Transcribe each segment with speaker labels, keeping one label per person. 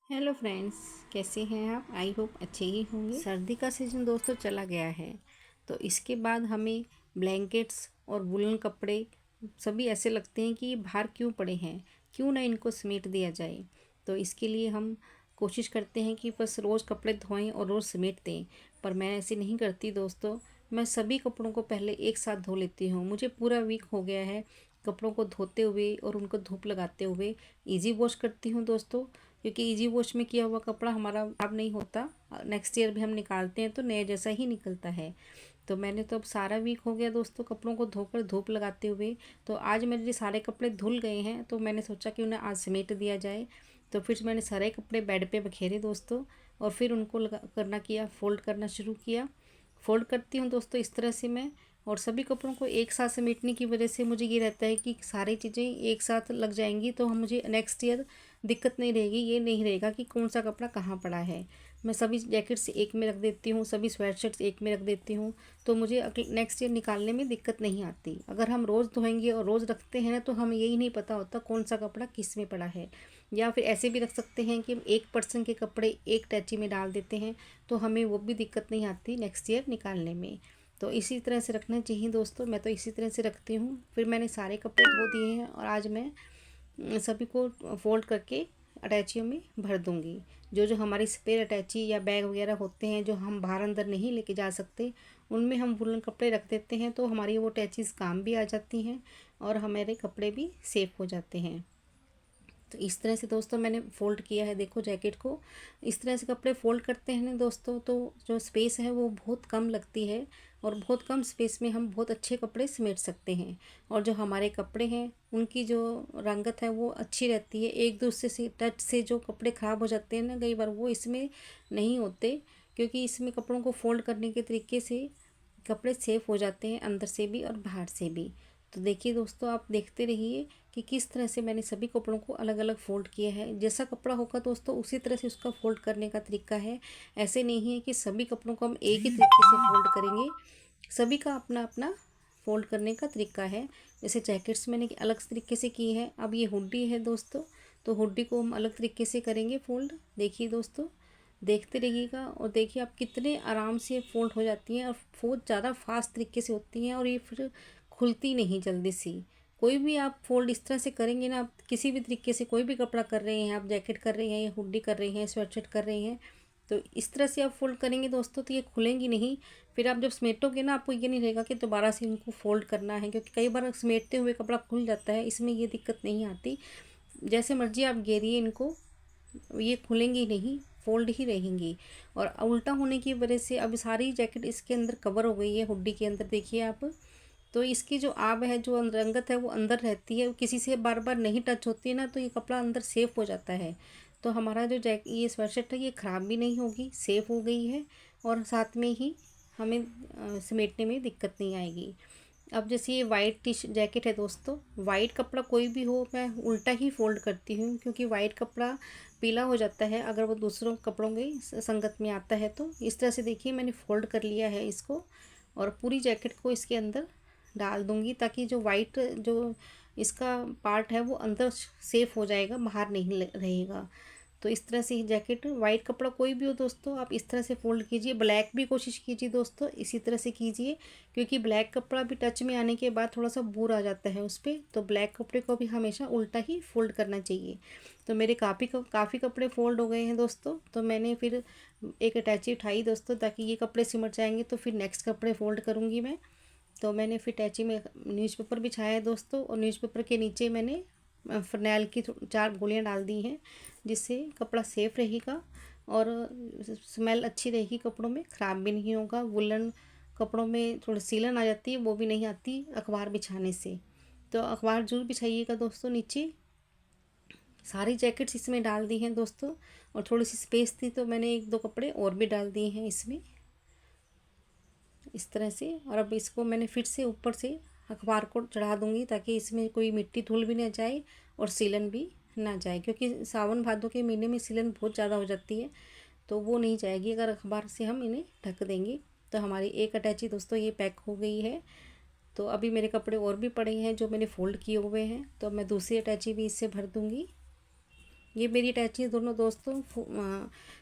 Speaker 1: Hello friends, कैसे हैं आप? आई होप अच्छे ही होंगे। सर्दी का सीज़न दोस्तों चला गया है, तो इसके बाद हमें ब्लैंकेट्स और वुलन कपड़े सभी ऐसे लगते हैं कि ये बाहर क्यों पड़े हैं, क्यों ना इनको समेट दिया जाए। तो इसके लिए हम कोशिश करते हैं कि बस रोज़ कपड़े धोएं और रोज़ समेट दें, पर मैं ऐसे नहीं करती दोस्तों। मैं सभी कपड़ों को पहले एक साथ धो लेती हूँ। मुझे पूरा वीक हो गया है कपड़ों को धोते हुए और उनको धूप लगाते हुए। इजी वॉश करती हूँ दोस्तों, क्योंकि इजी वॉश में किया हुआ कपड़ा हमारा खराब नहीं होता। नेक्स्ट ईयर भी हम निकालते हैं तो नए जैसा ही निकलता है। तो मैंने तो अब सारा वीक हो गया दोस्तों कपड़ों को धोकर धूप लगाते हुए। तो आज मेरे सारे कपड़े धुल गए हैं, तो मैंने सोचा कि उन्हें आज समेट दिया जाए। तो फिर मैंने सारे कपड़े बेड पे बखेरे दोस्तों, और फिर उनको करना किया, फोल्ड करना शुरू किया। फोल्ड करती हूँ दोस्तों इस तरह से मैं। और सभी कपड़ों को एक साथ समेटने की वजह से मुझे ये रहता है कि सारी चीज़ें एक साथ लग जाएंगी, तो हम मुझे नेक्स्ट ईयर दिक्कत नहीं रहेगी। ये नहीं रहेगा कि कौन सा कपड़ा कहाँ पड़ा है। मैं सभी जैकेट्स एक में रख देती हूँ, सभी स्वेटशर्ट्स एक में रख देती हूँ, तो मुझे नेक्स्ट ईयर निकालने में दिक्कत नहीं आती। अगर हम रोज़ धोएंगे और रोज़ रखते हैं ना, तो हमें यही नहीं पता होता कौन सा कपड़ा किस में पड़ा है। या फिर ऐसे भी रख सकते हैं कि हम एक पर्सन के कपड़े एक टैची में डाल देते हैं, तो हमें वो भी दिक्कत नहीं आती नेक्स्ट ईयर निकालने में। तो इसी तरह से रखना चाहिए दोस्तों। मैं तो इसी तरह से रखती हूँ। फिर मैंने सारे कपड़े धो दिए हैं और आज मैं सभी को फोल्ड करके अटैचियों में भर दूंगी। जो जो हमारी स्पेयर अटैची या बैग वगैरह होते हैं जो हम बाहर अंदर नहीं लेके जा सकते, उनमें हम वुलन कपड़े रख देते हैं, तो हमारी वो अटैचीज़ काम भी आ जाती हैं और हमारे कपड़े भी सेफ़ हो जाते हैं। तो इस तरह से दोस्तों मैंने फ़ोल्ड किया है। देखो जैकेट को इस तरह से कपड़े फ़ोल्ड करते हैं ना दोस्तों, तो जो स्पेस है वो बहुत कम लगती है, और बहुत कम स्पेस में हम बहुत अच्छे कपड़े समेट सकते हैं। और जो हमारे कपड़े हैं उनकी जो रंगत है वो अच्छी रहती है। एक दूसरे से टच से जो कपड़े ख़राब हो जाते हैं ना कई बार, वो इसमें नहीं होते, क्योंकि इसमें कपड़ों को फ़ोल्ड करने के तरीके से कपड़े सेफ हो जाते हैं, अंदर से भी और बाहर से भी। तो देखिए दोस्तों, आप देखते रहिए कि किस तरह से मैंने सभी कपड़ों को अलग अलग फ़ोल्ड किया है। जैसा कपड़ा होगा दोस्तों उसी तरह से उसका फ़ोल्ड करने का तरीका है। ऐसे नहीं है कि सभी कपड़ों को हम एक ही तरीके से फ़ोल्ड करेंगे। सभी का अपना अपना फ़ोल्ड करने का तरीका है। जैसे जैकेट्स मैंने अलग तरीके से की है। अब ये हुडी है दोस्तों, तो हुडी को हम अलग तरीके से करेंगे फ़ोल्ड। देखिए दोस्तों, देखते रहिएगा और देखिए आप कितने आराम से फ़ोल्ड हो जाती हैं, और बहुत ज़्यादा फास्ट तरीके से होती हैं, और ये फिर खुलती नहीं जल्दी सी। कोई भी आप फ़ोल्ड इस तरह से करेंगे ना, आप किसी भी तरीके से कोई भी कपड़ा कर रहे हैं, आप जैकेट कर रहे हैं या हुडी कर रहे हैं, स्वेटशर्ट कर रहे हैं, तो इस तरह से आप फ़ोल्ड करेंगे दोस्तों, तो ये खुलेंगी नहीं। फिर आप जब समेटोगे ना, आपको ये नहीं रहेगा कि दोबारा से इनको फ़ोल्ड करना है, क्योंकि कई बार समेटते हुए कपड़ा खुल जाता है। इसमें ये दिक्कत नहीं आती। जैसे मर्जी आप घेरिए इनको, ये खुलेंगी नहीं, फोल्ड ही रहेंगी। और उल्टा होने की वजह से अब सारी जैकेट इसके अंदर कवर हो गई है, हुड्डी के अंदर देखिए आप। तो इसकी जो आब है, जो रंगत है, वो अंदर रहती है, किसी से बार बार नहीं टच होती है ना, तो ये कपड़ा अंदर सेफ हो जाता है। तो हमारा जो ये स्वेटशर्ट है ये ख़राब भी नहीं होगी, सेफ हो गई है, और साथ में ही हमें समेटने में दिक्कत नहीं आएगी। अब जैसे ये वाइट जैकेट है दोस्तों, वाइट कपड़ा कोई भी हो मैं उल्टा ही फोल्ड करती हूँ, क्योंकि वाइट कपड़ा पीला हो जाता है अगर वो दूसरों कपड़ों के संगत में आता है। तो इस तरह से देखिए मैंने फोल्ड कर लिया है इसको, और पूरी जैकेट को इसके अंदर डाल दूँगी, ताकि जो वाइट जो इसका पार्ट है वो अंदर सेफ हो जाएगा, बाहर नहीं रहेगा। तो इस तरह से ही जैकेट, वाइट कपड़ा कोई भी हो दोस्तों, आप इस तरह से फोल्ड कीजिए। ब्लैक भी कोशिश कीजिए दोस्तों, इसी तरह से कीजिए, क्योंकि ब्लैक कपड़ा भी टच में आने के बाद थोड़ा सा बूर आ जाता है उस पर। तो ब्लैक कपड़े को भी हमेशा उल्टा ही फोल्ड करना चाहिए। तो मेरे काफ़ी कपड़े फोल्ड हो गए हैं दोस्तों। तो मैंने फिर एक अटैची उठाई दोस्तों, ताकि ये कपड़े सिमट जाएंगे तो फिर नेक्स्ट कपड़े फोल्ड करूँगी मैं। तो मैंने फिर अटैची में न्यूज़पेपर बिछाया है दोस्तों, और न्यूज़पेपर के नीचे मैंने फ़िनाइल की 4 गोलियाँ डाल दी हैं, जिससे कपड़ा सेफ रहेगा और स्मेल अच्छी रहेगी, कपड़ों में ख़राब भी नहीं होगा। वुलन कपड़ों में थोड़ी सीलन आ जाती है, वो भी नहीं आती अखबार बिछाने से। तो अखबार जरूर बिछाइएगा दोस्तों नीचे। सारी जैकेट्स इसमें डाल दी हैं दोस्तों, और थोड़ी सी स्पेस थी तो मैंने 1-2 कपड़े और भी डाल दिए हैं इसमें, इस तरह से। और अब इसको मैंने फिर से ऊपर से अखबार को चढ़ा दूँगी, ताकि इसमें कोई मिट्टी धूल भी ना जाए और सीलन भी ना जाए, क्योंकि सावन भादों के महीने में सीलन बहुत ज़्यादा हो जाती है, तो वो नहीं जाएगी अगर अखबार से हम इन्हें ढक देंगे। तो हमारी एक अटैची दोस्तों ये पैक हो गई है। तो अभी मेरे कपड़े और भी पड़े हैं जो मैंने फ़ोल्ड किए हुए हैं, तो मैं दूसरी अटैची भी इससे भर दूँगी। ये मेरी अटैची दोनों दोस्तों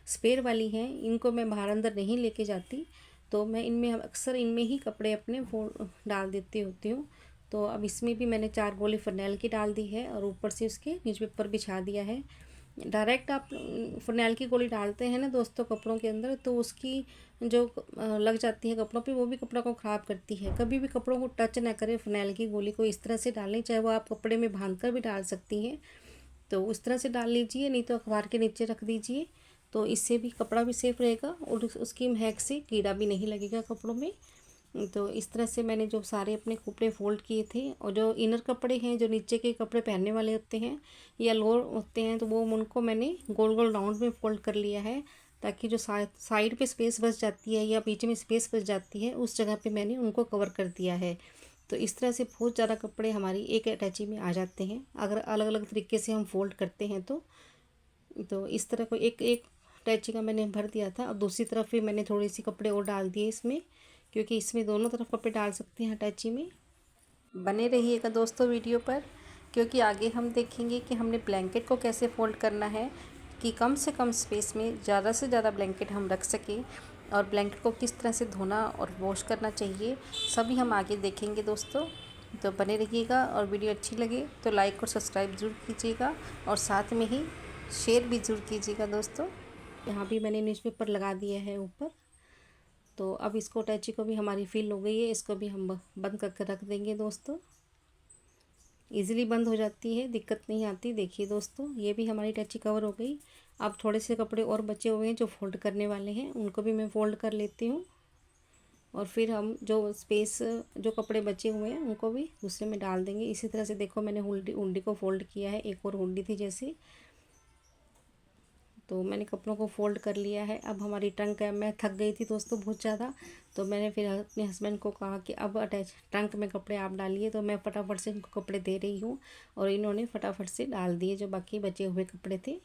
Speaker 1: स्पेयर वाली हैं, इनको मैं बाहर अंदर नहीं लेके जाती, तो मैं इनमें अक्सर इनमें ही कपड़े अपने डाल देती होती हूँ। तो अब इसमें भी मैंने 4 गोली फ़िनाइल की डाल दी है और ऊपर से उसके न्यूज़पेपर बिछा दिया है। डायरेक्ट आप फ़िनाइल की गोली डालते हैं ना दोस्तों कपड़ों के अंदर, तो उसकी जो लग जाती है कपड़ों पे, वो भी कपड़ों को ख़राब करती है। कभी भी कपड़ों को टच ना करें, फ़िनाइल की गोली को इस तरह से डालें, चाहे वो आप कपड़े में बांध कर भी डाल सकती हैं, तो उस तरह से डाल लीजिए, नहीं तो अखबार के नीचे रख दीजिए। तो इससे भी कपड़ा भी सेफ रहेगा और उसकी महक से कीड़ा भी नहीं लगेगा कपड़ों में। तो इस तरह से मैंने जो सारे अपने कपड़े फ़ोल्ड किए थे, और जो इनर कपड़े हैं, जो नीचे के कपड़े पहनने वाले होते हैं या लोअर होते हैं, तो वो उनको मैंने गोल गोल राउंड में फ़ोल्ड कर लिया है, ताकि जो साइड पे स्पेस बच जाती है या बीच में स्पेस बच जाती है, उस जगह पे मैंने उनको कवर कर दिया है। तो इस तरह से बहुत ज़्यादा कपड़े हमारी एक अटैची में आ जाते हैं अगर अलग अलग तरीके से हम फ़ोल्ड करते हैं तो इस तरह को एक एक अटैची का मैंने भर दिया था, और दूसरी तरफ भी मैंने थोड़ी सी कपड़े और डाल दिए इसमें, क्योंकि इसमें दोनों तरफ कपड़े डाल सकते हैं अटैची में। बने रहिएगा दोस्तों वीडियो पर, क्योंकि आगे हम देखेंगे कि हमने ब्लैंकेट को कैसे फ़ोल्ड करना है कि कम से कम स्पेस में ज़्यादा से ज़्यादा ब्लैंकेट हम रख सकें, और ब्लैंकेट को किस तरह से धोना और वॉश करना चाहिए, सभी हम आगे देखेंगे दोस्तों। तो बने रहिएगा, और वीडियो अच्छी लगे तो लाइक और सब्सक्राइब ज़रूर कीजिएगा, और साथ में ही शेयर भी ज़रूर कीजिएगा दोस्तों। यहाँ भी मैंने न्यूज़पेपर लगा दिया है ऊपर। तो अब इसको अटैची को भी हमारी फिल हो गई है, इसको भी हम बंद करके रख देंगे दोस्तों। इजीली बंद हो जाती है, दिक्कत नहीं आती। देखिए दोस्तों, ये भी हमारी अटैची कवर हो गई। अब थोड़े से कपड़े और बचे हुए हैं जो फोल्ड करने वाले हैं, उनको भी मैं फ़ोल्ड कर लेती हूँ, और फिर हम जो कपड़े बचे हुए हैं उनको भी दूसरे में डाल देंगे। इसी तरह से देखो, मैंने हुंडी को फ़ोल्ड किया है, एक और हुंडी थी जैसे, तो मैंने कपड़ों को फ़ोल्ड कर लिया है। अब हमारी ट्रंक है, मैं थक गई थी दोस्तों बहुत ज़्यादा, तो मैंने फिर अपने हस्बैंड को कहा कि अब ट्रंक में कपड़े आप डालिए, तो मैं फटाफट से इनको कपड़े दे रही हूँ, और इन्होंने फटाफट से डाल दिए जो बाकी बचे हुए कपड़े थे।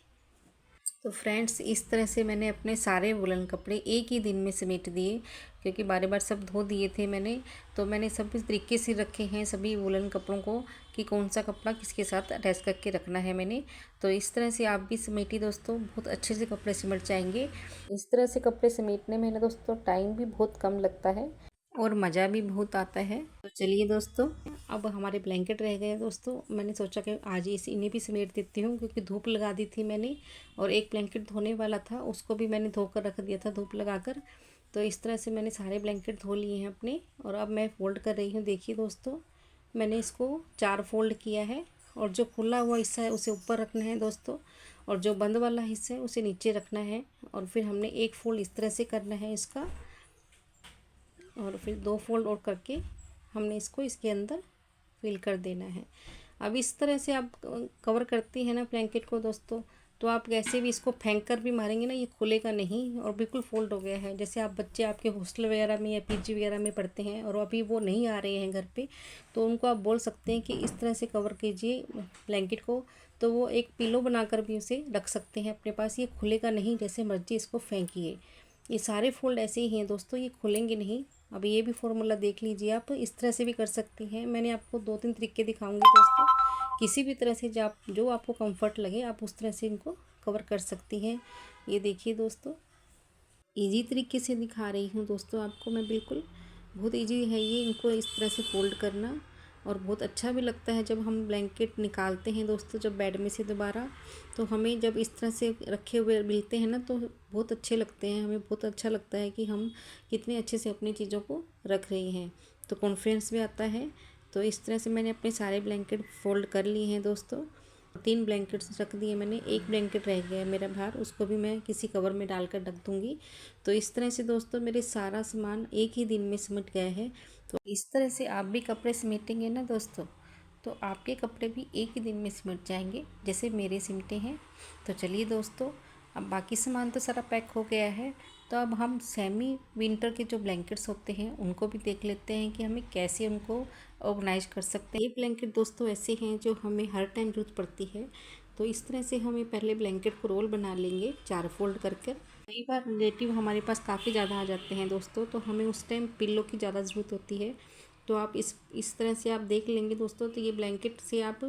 Speaker 1: तो फ्रेंड्स, इस तरह से मैंने अपने सारे वुलन कपड़े एक ही दिन में समेट दिए, क्योंकि बार बार सब धो दिए थे मैंने, तो मैंने सब इस तरीके से रखे हैं सभी वुलन कपड़ों को कि कौन सा कपड़ा किसके साथ अटैच करके रखना है मैंने। तो इस तरह से आप भी समेटिए दोस्तों, बहुत अच्छे से कपड़े सिमट जाएंगे। इस तरह से कपड़े समेटने में ना दोस्तों टाइम भी बहुत कम लगता है और मज़ा भी बहुत आता है। तो चलिए दोस्तों, अब हमारे ब्लैंकेट रह गए दोस्तों, मैंने सोचा कि आज इन्हें भी समेट देती हूँ, क्योंकि धूप लगा दी थी मैंने, और एक ब्लैंकेट धोने वाला था, उसको भी मैंने धो कर रख दिया था धूप लगाकर। तो इस तरह से मैंने सारे ब्लैंकेट धो लिए हैं अपने, और अब मैं फ़ोल्ड कर रही हूँ। देखिए दोस्तों, मैंने इसको 4 फोल्ड किया है, और जो खुला हुआ हिस्सा है उसे ऊपर रखना है दोस्तों, और जो बंद वाला हिस्सा है उसे नीचे रखना है, और फिर हमने एक फोल्ड इस तरह से करना है इसका, और फिर 2 फोल्ड और करके हमने इसको इसके अंदर फिल कर देना है। अब इस तरह से आप कवर करती हैं ना ब्लैंकेट को दोस्तों, तो आप कैसे भी इसको फेंक कर भी मारेंगे ना, ये खुलेगा नहीं, और बिल्कुल फोल्ड हो गया है। जैसे आप बच्चे आपके हॉस्टल वगैरह में या पीजी वगैरह में पढ़ते हैं और अभी वो नहीं आ रहे हैं घर पे, तो उनको आप बोल सकते हैं कि इस तरह से कवर कीजिए ब्लैंकेट को, तो वो एक पिलो बनाकर भी उसे रख सकते हैं अपने पास। ये खुलेगा नहीं, जैसे मर्जी इसको फेंकिए। ये सारे फोल्ड ऐसे ही हैं दोस्तों, ये खुलेंगे नहीं। अब ये भी फॉर्मूला देख लीजिए, आप इस तरह से भी कर सकती हैं। मैंने आपको 2-3 तरीके दिखाऊंगी दोस्तों, किसी भी तरह से जो आपको कंफर्ट लगे आप उस तरह से इनको कवर कर सकती हैं। ये देखिए दोस्तों, इजी तरीके से दिखा रही हूँ दोस्तों आपको मैं, बिल्कुल बहुत इजी है ये, इनको इस तरह से फोल्ड करना। और बहुत अच्छा भी लगता है जब हम ब्लैंकेट निकालते हैं दोस्तों, जब बेड में से दोबारा, तो हमें जब इस तरह से रखे हुए मिलते हैं ना, तो बहुत अच्छे लगते हैं, हमें बहुत अच्छा लगता है कि हम कितने अच्छे से अपनी चीज़ों को रख रहे हैं, तो कॉन्फिडेंस भी आता है। तो इस तरह से मैंने अपने सारे ब्लैंकेट फोल्ड कर लिए हैं दोस्तों। 3 ब्लैंकेट्स रख दिए मैंने, एक ब्लैंकेट रह गया है मेरा बाहर, उसको भी मैं किसी कवर में डालकर ढक दूँगी। तो इस तरह से दोस्तों मेरे सारा सामान एक ही दिन में सिमट गया है। तो इस तरह से आप भी कपड़े समेटेंगे ना दोस्तों, तो आपके कपड़े भी एक ही दिन में सिमट जाएंगे जैसे मेरे सिमटे हैं। तो चलिए दोस्तों, अब बाकी सामान तो सारा पैक हो गया है, तो अब हम सेमी विंटर के जो ब्लैंकेट्स होते हैं उनको भी देख लेते हैं कि हमें कैसे उनको ऑर्गेनाइज कर सकते हैं। ये ब्लैंकेट दोस्तों ऐसे हैं जो हमें हर टाइम ज़रूरत पड़ती है। तो इस तरह से हमें पहले ब्लैंकेट को रोल बना लेंगे 4 फोल्ड करके। कई बार रिलेटिव हमारे पास काफ़ी ज़्यादा आ जाते हैं दोस्तों, तो हमें उस टाइम पिल्लो की ज़्यादा ज़रूरत होती है। तो आप इस तरह से आप देख लेंगे दोस्तों, तो ये ब्लैंकेट से आप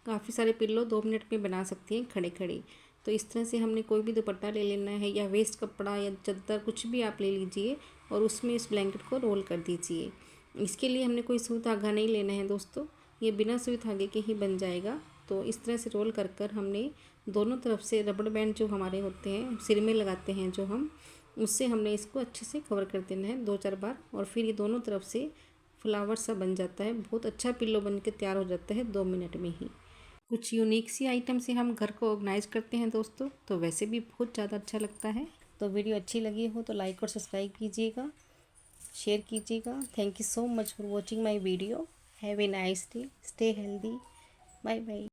Speaker 1: काफ़ी सारे पिल्लो 2 मिनट में बना सकती हैं खड़े खड़े। तो इस तरह से हमने कोई भी दुपट्टा ले लेना है या वेस्ट कपड़ा या चद्दर कुछ भी आप ले लीजिए और उसमें इस ब्लैंकेट को रोल कर दीजिए। इसके लिए हमने कोई सुई धागा नहीं लेना है दोस्तों, ये बिना सुई धागे के ही बन जाएगा। तो इस तरह से रोल कर कर हमने दोनों तरफ से रबड़ बैंड जो हमारे होते हैं सिर में लगाते हैं जो हम, उससे हमने इसको अच्छे से कवर कर देना है 2-4 बार, और फिर ये दोनों तरफ से फ्लावर सा बन जाता है। बहुत अच्छा पिल्लो बन के तैयार हो जाता है 2 मिनट में ही। कुछ यूनिक सी आइटम से हम घर को ऑर्गेनाइज करते हैं दोस्तों, तो वैसे भी बहुत ज़्यादा अच्छा लगता है। तो वीडियो अच्छी लगी हो तो लाइक और सब्सक्राइब कीजिएगा, शेयर कीजिएगा। Thank you so much for watching my video. Have a nice day, stay healthy, bye bye.